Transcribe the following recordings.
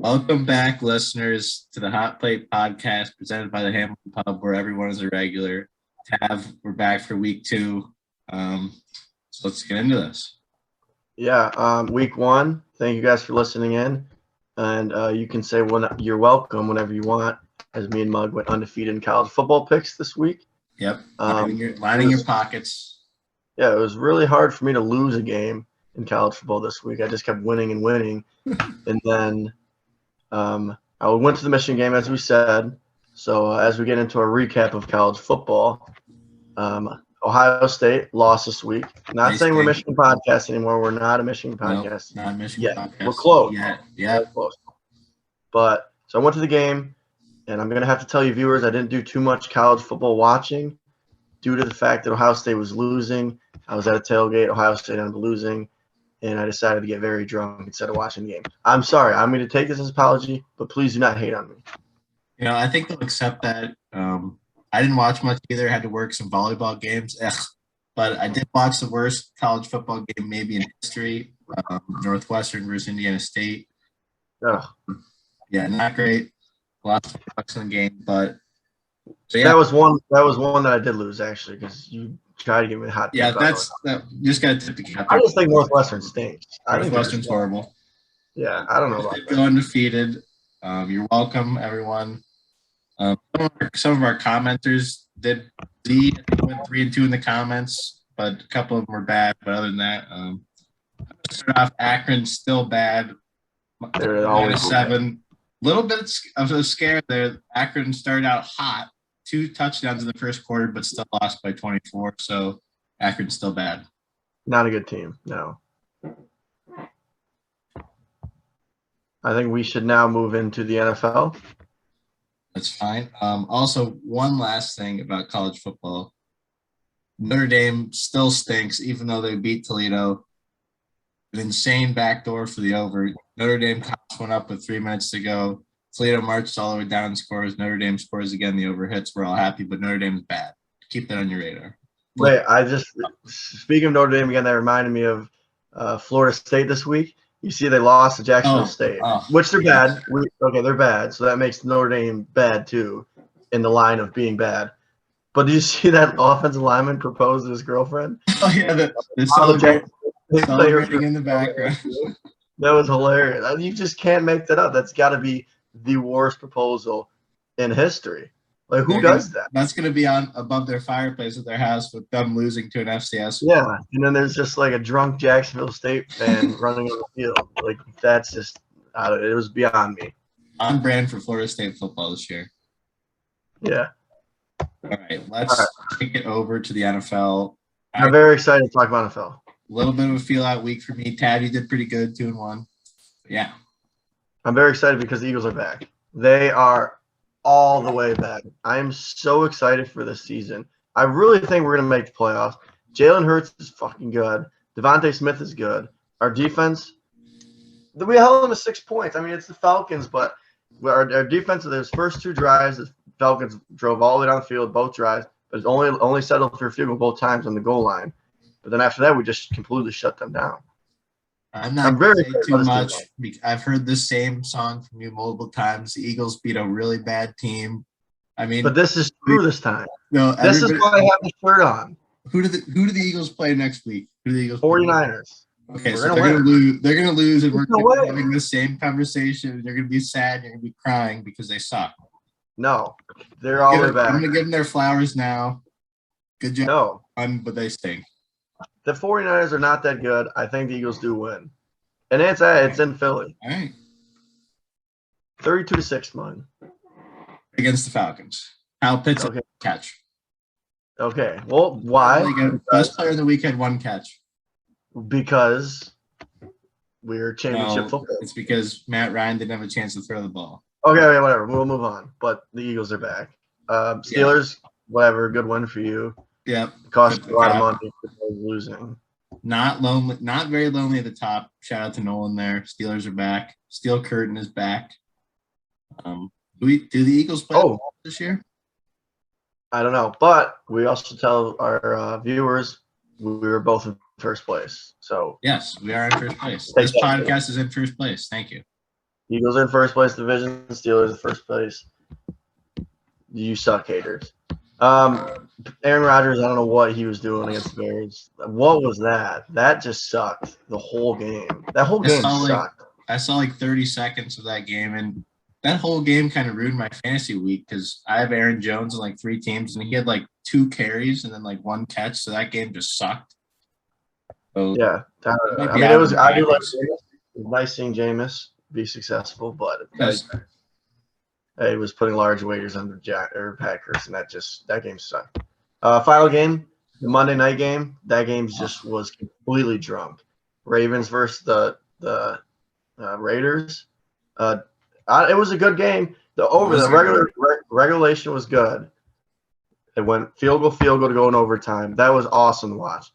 Welcome back, listeners, to the Hot Plate Podcast presented by the Hamilton Pub, where everyone is a regular. Tav, we're back for week 2. So let's get into this. Yeah, week 1. Thank you guys for listening in. And you can say you're welcome whenever you want, as me and Mug went undefeated in college football picks this week. Yep, lining your pockets. Yeah, it was really hard for me to lose a game in college football this week. I just kept winning and winning. And then I went to the Michigan game, as we said. So as we get into a recap of college football, Ohio State lost this week. Not saying we're a Michigan podcast anymore. We're not a Michigan podcast. Not a Michigan podcast. We're close. Yeah. We're close. But so I went to the game, and I'm going to have to tell you, viewers, I didn't do too much college football watching due to the fact that Ohio State was losing. I was at a tailgate. Ohio State ended up losing, and I decided to get very drunk instead of watching the game. I'm sorry. I'm going to take this as an apology, but please do not hate on me. I think they'll accept that. I didn't watch much either. I had to work some volleyball games. But I did watch the worst college football game maybe in history, Northwestern versus Indiana State. Yeah, not great. Lots of bucks in the game, but so yeah. That was one that I did lose, actually, because you tried to give me a hot. Yeah, you just got to tip the cap. I just think Northwestern stinks. Northwestern's horrible. Yeah, I don't know about that. Go undefeated. You're welcome, everyone. Some of our commenters did went 3-2 in the comments, but a couple of them were bad. But other than that, start off Akron still bad. They're always -7. Little bit I was scared there. Akron started out hot, 2 touchdowns in the first quarter, but still lost by 24. So Akron's still bad. Not a good team. No. I think we should now move into the NFL. That's fine. Also, one last thing about college football. Notre Dame still stinks, even though they beat Toledo. An insane backdoor for the over. Notre Dame cops went up with 3 minutes to go. Toledo marched all the way down and scores. Notre Dame scores again. The over hits. We're all happy, but Notre Dame's bad. Keep that on your radar. Wait, speaking of Notre Dame again, that reminded me of Florida State this week. You see they lost to Jacksonville State, which they're bad. They're bad, so that makes Notre Dame bad too in the line of being bad. But do you see that offensive lineman propose to his girlfriend? Oh, yeah, the celebrating in the background. That was hilarious. You just can't make that up. That's got to be the worst proposal in history. Like, who does that? That's going to be on above their fireplace at their house with them losing to an FCS. Yeah, and then there's just like a drunk Jacksonville State fan running on the field. Like, that's just it was beyond me. On brand for Florida State football this year. Yeah. All right, let's take it over to the NFL. I'm very excited to talk about NFL. A little bit of a feel-out week for me. Tabby did pretty good, 2-1. Yeah. I'm very excited because the Eagles are back. They are all the way back. I am so excited for this season. I really think we're going to make the playoffs. Jalen Hurts is fucking good. Devontae Smith is good. Our defense, we held them to 6 points. I mean, it's the Falcons, but our defense, those first 2 drives, the Falcons drove all the way down the field, both drives, but it's only settled for a field goal both times on the goal line. But then after that, we just completely shut them down. I'm very too much. I've heard the same song from you multiple times. The Eagles beat a really bad team. I mean, but this is true this time. No, this is why I have the shirt on. Who do the Eagles play next week? Who do the Eagles 49ers. Play? Okay, so they're gonna lose. They're gonna lose, and we're gonna be having the same conversation. You're gonna be sad. You're gonna be crying because they suck. No, they're all the way back. I'm gonna give them their flowers now. Good job. No, but they stink. The 49ers are not that good. I think the Eagles do win. And it's in Philly. All right. 32-6, man. Against the Falcons. Kyle Pitts catch. Okay. Well, why? Best player of the week had 1 catch. Because we're championship football. It's because Matt Ryan didn't have a chance to throw the ball. Okay, whatever. We'll move on. But the Eagles are back. Steelers, whatever. Good win for you. Yeah. Cost a lot of money for losing. Not lonely, not very lonely at the top. Shout out to Nolan there. Steelers are back. Steel Curtain is back. Do the Eagles play this year? I don't know, but we also tell our viewers we were both in first place. So yes, we are in first place. This podcast is in first place. Thank you. Eagles are in first place division. Steelers in first place. You suck, haters. Aaron Rodgers, I don't know what he was doing against the Bears. What was that? That just sucked the whole game. That whole game sucked. I saw like 30 seconds of that game, and that whole game kind of ruined my fantasy week because I have Aaron Jones in like 3 teams, and he had like 2 carries and then like 1 catch, so that game just sucked. So Yeah, I mean, it was. I do like Jameis. It was nice seeing Jameis be successful, but it was putting large waiters on the Packers, and that game sucked. Final game, the Monday night game. That game just was completely drunk. Ravens versus the Raiders. It was a good game. The regulation was good. It went field goal to go in overtime. That was awesome to watch.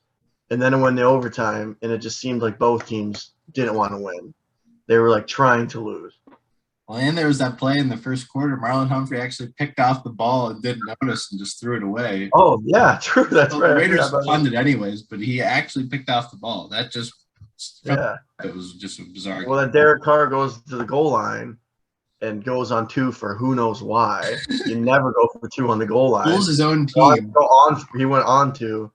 And then it went in the overtime, and it just seemed like both teams didn't want to win. They were like trying to lose. Well, and there was that play in the first quarter. Marlon Humphrey actually picked off the ball and didn't notice and just threw it away. Oh, yeah, true. That's right. The Raiders punted anyways, but he actually picked off the ball. That just it was just a bizarre game. Well, then Derek Carr goes to the goal line and goes on 2 for who knows why. You never go for 2 on the goal line. Fools his own team. He went on to,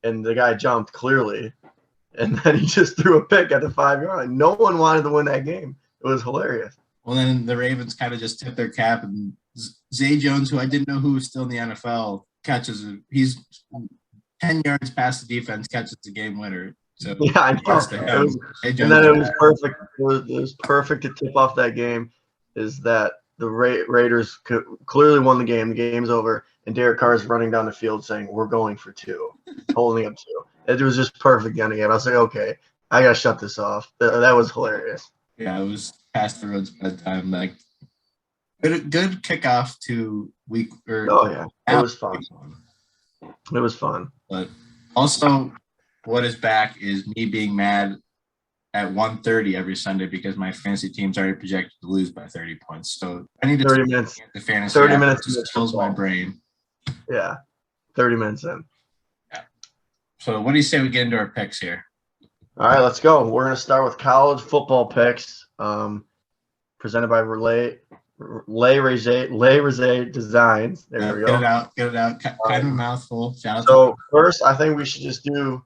and the guy jumped clearly, and then he just threw a pick at the 5-yard line. No one wanted to win that game. It was hilarious. Well, then the Ravens kind of just tipped their cap, and Zay Jones, who I didn't know who was still in the NFL, catches it. He's 10 yards past the defense, catches the game winner. So yeah, I know. And then it was perfect. It was perfect to tip off that game. Is that the Raiders clearly won the game. The game's over, and Derek Carr is running down the field saying, "We're going for 2," holding up 2. It was just perfect the end of the game. I was like, okay, I gotta shut this off. That was hilarious. Yeah, it was past the road's bedtime. Like good kickoff to week. Oh yeah, it was fun. It was fun. But also, what is back is me being mad at 1:30 every Sunday because my fantasy team's already projected to lose by 30 points. So I need to 30 minutes. The fantasy 30 minutes just kills my brain. Yeah, 30 minutes in. Yeah. So what do you say we get into our picks here? All right, let's go. We're gonna start with college football picks, presented by Lay Rizet Designs. There we go. Get it out. Kind of a mouthful. So first, I think we should just do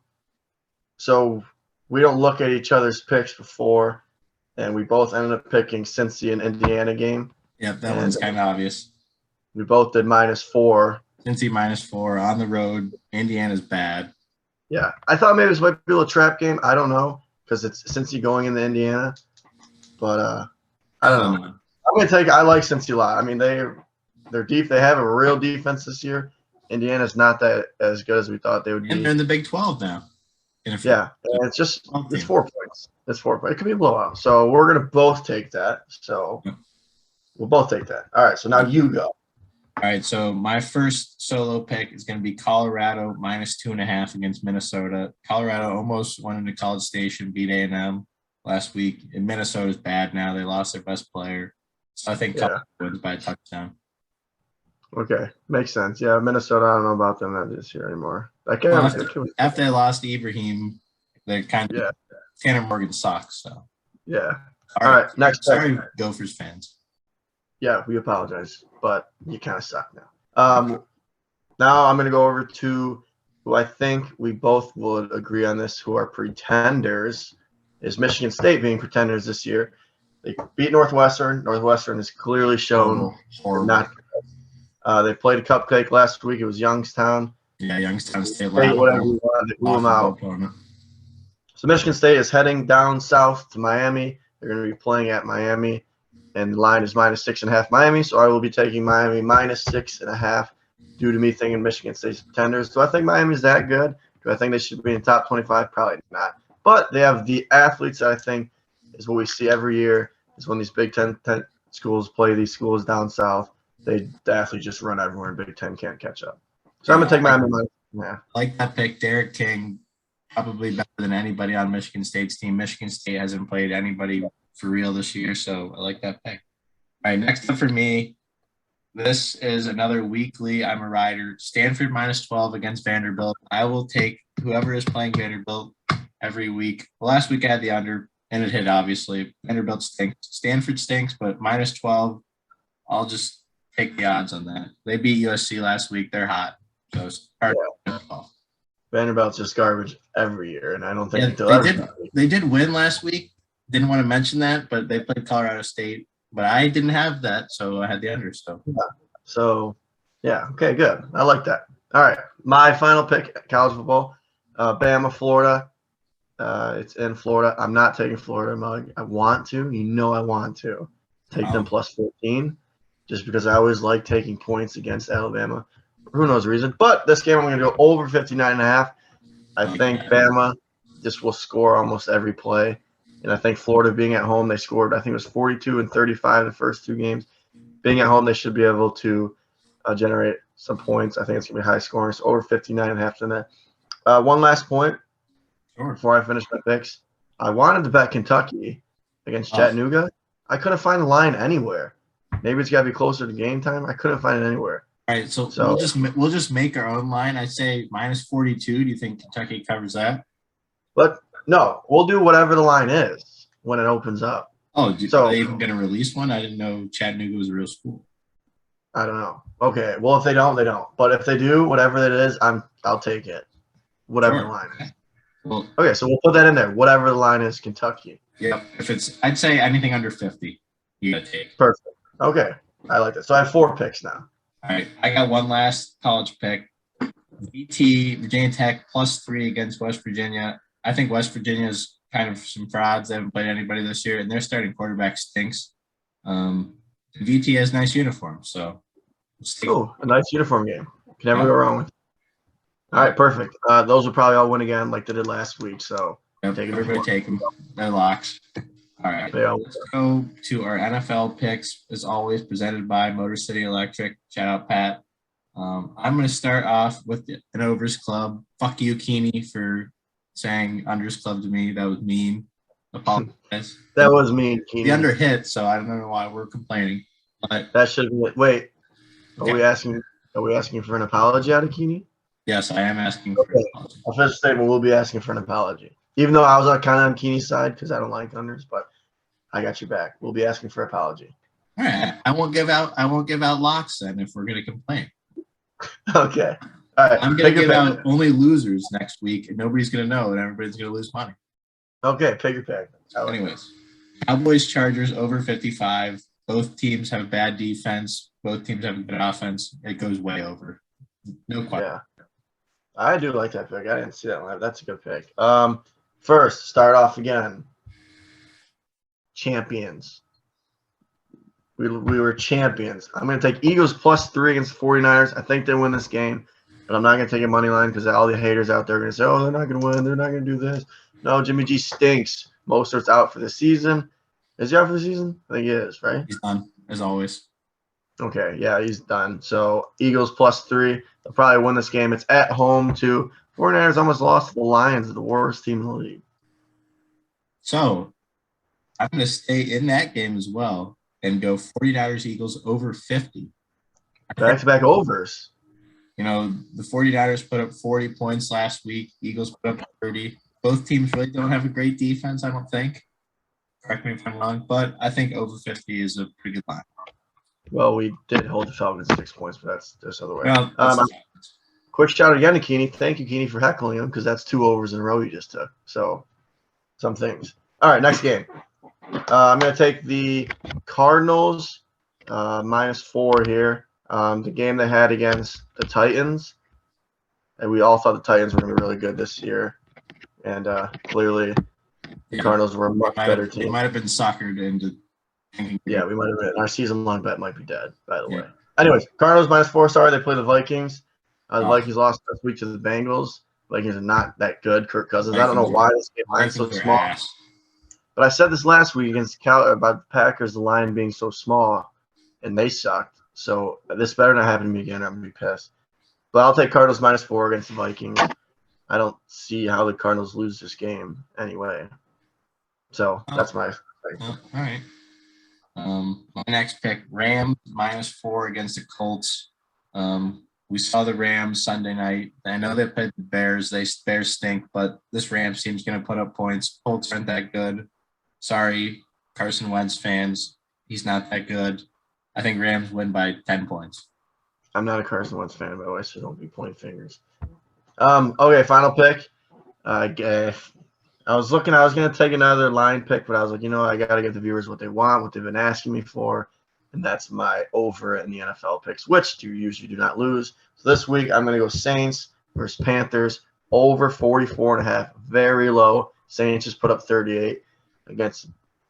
so we don't look at each other's picks before, and we both ended up picking Cincy and Indiana game. Yep, that one's kind of obvious. We both did -4. Cincy -4 on the road. Indiana's bad. Yeah, I thought maybe this might be a little trap game. I don't know because it's Cincy going into Indiana, but I don't know. I'm gonna take. I like Cincy a lot. I mean, they're deep. They have a real defense this year. Indiana's not that as good as we thought they would be. And they're in the Big 12 now. Yeah, and it's 4 points. It's 4 points. It could be a blowout. So we're gonna both take that. So we'll both take that. All right. So now you go. All right, so my first solo pick is going to be Colorado -2.5 against Minnesota. Colorado almost went into College Station, beat A&M last week, and Minnesota's bad now. They lost their best player. So I think Colorado wins by a touchdown. Okay, makes sense. Yeah, Minnesota, I don't know about them this year anymore. After they lost Ibrahim, they're kind of Tanner Morgan sucks. So yeah. All right, next. Sorry, Gophers fans. Yeah, we apologize, but you kind of suck now. Now I'm going to go over to who I think we both would agree on this, who are pretenders, is Michigan State being pretenders this year. They beat Northwestern. Northwestern has clearly shown not. They played a cupcake last week. It was Youngstown. Yeah, Youngstown State. Whatever we wanted, they blew them out. So Michigan State is heading down south to Miami. They're going to be playing at Miami. And the line is -6.5 Miami, so I will be taking Miami -6.5 due to me thinking Michigan State's pretenders. Do I think Miami's that good? Do I think they should be in the top 25? Probably not. But they have the athletes that I think is what we see every year is when these Big Ten schools play these schools down south. The athletes just run everywhere, and Big Ten can't catch up. So I'm going to take Miami. I like that pick. Derek King, probably better than anybody on Michigan State's team. Michigan State hasn't played anybody for real this year, so I like that pick. All right, next up for me, this is another weekly. I'm a rider. Stanford -12 against Vanderbilt. I will take whoever is playing Vanderbilt every week. Last week I had the under. and it hit, obviously. Vanderbilt stinks. Stanford stinks, but minus 12. I'll just take the odds on that. They beat USC last week. They're hot. So it's hard to call. Vanderbilt's just garbage every year, and I don't think they did win last week. Didn't want to mention that, but they played Colorado State. But I didn't have that, so I had the under. Okay, good. I like that. All right, my final pick, college football, Bama, Florida. It's in Florida. I'm not taking Florida, Mug. I want to. I want to take them plus 14, just because I always like taking points against Alabama. For who knows the reason. But this game, I'm going to go over 59.5. I think Bama just will score almost every play. And I think Florida being at home, they scored, I think it was 42 and 35 the first two games. Being at home, they should be able to generate some points. I think it's going to be high scoring. So over 59.5 tonight. One last point before I finish my picks. I wanted to bet Kentucky against Chattanooga. I couldn't find the line anywhere. Maybe it's got to be closer to game time. I couldn't find it anywhere. All right, so we'll just make our own line. I say minus 42. Do you think Kentucky covers that? But no, we'll do whatever the line is when it opens up. Oh, are they even going to release one? I didn't know Chattanooga was a real school. I don't know. Okay, well, if they don't, they don't. But if they do, whatever it is, I'll take it. Whatever the line is. Well, okay, so we'll put that in there. Whatever the line is, Kentucky. Yep. I'd say anything under 50, you got to take. Perfect. Okay, I like that. So I have 4 picks now. All right, I got one last college pick. Virginia Tech +3 against West Virginia. I think West Virginia is kind of some frauds. They haven't played anybody this year, and their starting quarterback stinks. VT has nice uniforms, so. A nice uniform game. Can never go wrong with it. All right, perfect. Those will probably all win again like they did last week. So everybody take them. They're locks. All right, let's go to our NFL picks, as always, presented by Motor City Electric. Shout out, Pat. I'm going to start off with an overs club. Fuck you, Keeney, for saying unders club to me. That was mean. Apologize. That was mean, Keeney. The under hit, so I don't know why we're complaining. But that should be it. Wait, are we asking for an apology out of Keeney? Yes, I am asking for an apology. Official statement, we'll be asking for an apology. Even though I was kind of on Keeney's side because I don't like unders, but I got your back. We'll be asking for an apology. All right. I won't give out locks then if we're gonna complain. Okay. All right. I'm gonna give out only losers next week, and nobody's gonna know, and everybody's gonna lose money. Okay, pick your pick. Anyways, Cowboys Chargers over 55. Both teams have bad defense. Both teams have a good offense. It goes way over. No question. Yeah. I do like that pick. I didn't see that one. That's a good pick. First, start off again. Champions. We were champions. I'm going to take Eagles +3 against the 49ers. I think they win this game, but I'm not going to take a money line because all the haters out there are going to say, oh, they're not going to win. They're not going to do this. No, Jimmy G stinks. Mostert's out for the season. Is he out for the season? I think he is, right? He's done, as always. Okay, yeah, he's done. So Eagles +3. They'll probably win this game. It's at home, too. 49ers almost lost to the Lions, the worst team in the league. So I'm going to stay in that game as well and go 49ers Eagles over 50. Back-to-back overs. You know, the 49ers put up 40 points last week. Eagles put up 30. Both teams really don't have a great defense, I don't think. Correct me if I'm wrong, but I think over 50 is a pretty good line. Well, we did hold the Falcons 6 points, but that's just other way. Well, quick shout out again to Keeney. Thank you, Keeney, for heckling him because that's 2 overs in a row you just took. So, some things. All right, next game. I'm going to take the Cardinals -4 here. The game they had against the Titans. And we all thought the Titans were going to be really good this year. And clearly the Cardinals were a much better team. They might have been suckered into thinking. Yeah, we might have been. Our season-long bet might be dead, by the way. Anyways, Cardinals -4. Sorry, they play the Vikings. The Vikings lost this week to the Bengals. Vikings are not that good. Kirk Cousins. I don't know why this game line is so small. But I said this last week against about the Packers, the line being so small, and they sucked. So this better not happen to me again. I'm going to be pissed. But I'll take Cardinals -4 against the Vikings. I don't see how the Cardinals lose this game anyway. So that's my pick. All right. My next pick, Rams -4 against the Colts. We saw the Rams Sunday night. I know they played the Bears. Bears stink, but this Rams team's going to put up points. Colts aren't that good. Sorry, Carson Wentz fans. He's not that good. I think Rams win by 10 points. I'm not a Carson Wentz fan, by the way, so don't be pointing fingers. Okay, final pick. I was going to take another line pick, but I was like, I got to give the viewers what they want, what they've been asking me for, and that's my over in the NFL picks, which you usually do not lose. So this week, I'm going to go Saints versus Panthers, over 44.5, very low. Saints just put up 38 against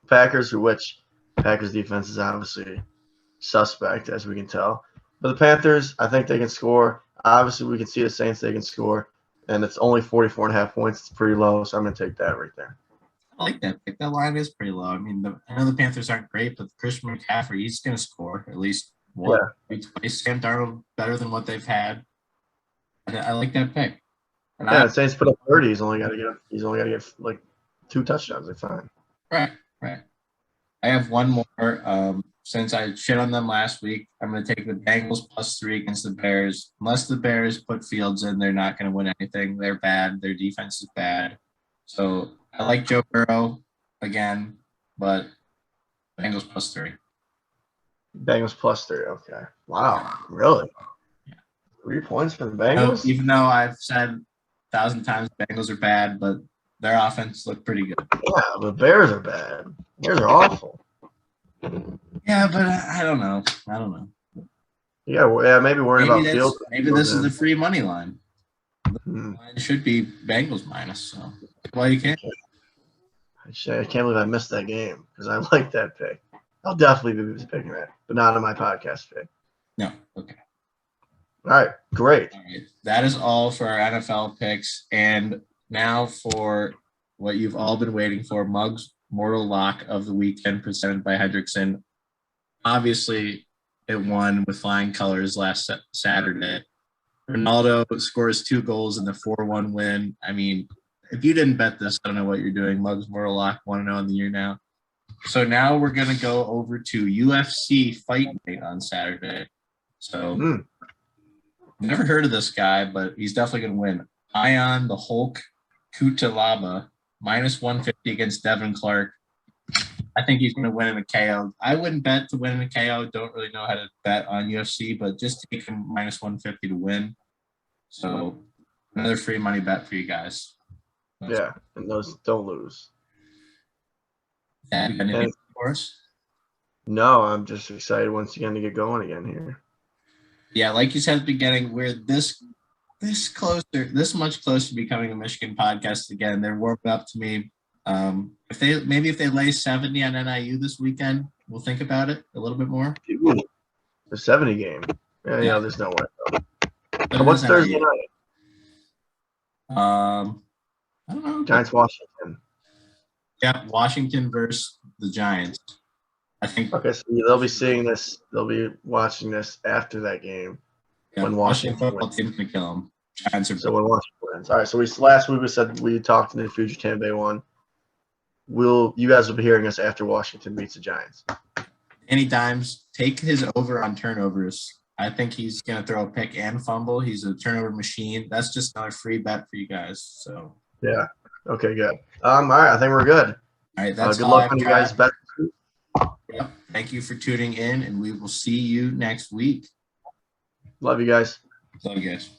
Packers, which Packers defense is obviously suspect, as we can tell. But the Panthers, I think they can score. Obviously, we can see the Saints, they can score. And it's only 44.5 points. It's pretty low, so I'm going to take that right there. I like that pick. That line is pretty low. I mean, I know the Panthers aren't great, but Christian McCaffrey, he's going to score at least one, twice. Sam Darnold better than what they've had. I like that pick. And the Saints put up 30. He's only got to get like 2 touchdowns. They're fine. Right. I have one more. Since I shit on them last week, I'm going to take the Bengals +3 against the Bears. Unless the Bears put Fields in, they're not going to win anything. They're bad. Their defense is bad. So I like Joe Burrow again, but Bengals +3. Bengals +3. Okay. Wow. Really? Yeah. 3 points for the Bengals? Even though I've said 1,000 times Bengals are bad, but their offense looked pretty good. Yeah, the Bears are bad. Bears are awful. Yeah, but I don't know. Yeah, maybe worrying about Fields. Maybe this is the free money line. The line should be Bengals minus. So, well, you can't. I can't believe I missed that game because I like that pick. I'll definitely be picking that, but not on my podcast pick. No. Okay. All right. Great. All right. That is all for our NFL picks. And now for what you've all been waiting for, Muggs Mortal Lock of the Weekend presented by Hendrickson. Obviously, it won with flying colors last Saturday. Ronaldo scores 2 goals in the 4-1 win. I mean, if you didn't bet this, I don't know what you're doing. Muggs Mortal Lock 1-0 in the year now. So now we're going to go over to UFC Fight Night on Saturday. So never heard of this guy, but he's definitely going to win. Ion the Hulk Kutalaba, -150 against Devin Clark. I think he's going to win in a KO. I wouldn't bet to win in a KO. Don't really know how to bet on UFC, but just take him -150 to win. So another free money bet for you guys. Yeah, and those don't lose. Yeah, anything for us? No, I'm just excited once again to get going again here. Yeah, like you said at the beginning, we're this much closer to becoming a Michigan podcast again. They're warming up to me. If they lay 70 on NIU this weekend, we'll think about it a little bit more. The 70 game. Yeah, there's no way. So what's Thursday night? I don't know. Giants Washington. Yeah, Washington versus the Giants. I think. Okay, so they'll be seeing this. They'll be watching this after that game. Yeah, when Washington football team's gonna kill them. Giants are. So when Washington wins. All right. So last week we said we talked in the future Tampa Bay one. You guys will be hearing us after Washington beats the Giants. Danny Dimes, take his over on turnovers. I think he's gonna throw a pick and fumble. He's a turnover machine. That's just another free bet for you guys. So. Yeah. Okay. Good. All right. I think we're good. All right. That's good luck on you guys. Best. Yep. Thank you for tuning in, and we will see you next week. Love you guys. Love you guys.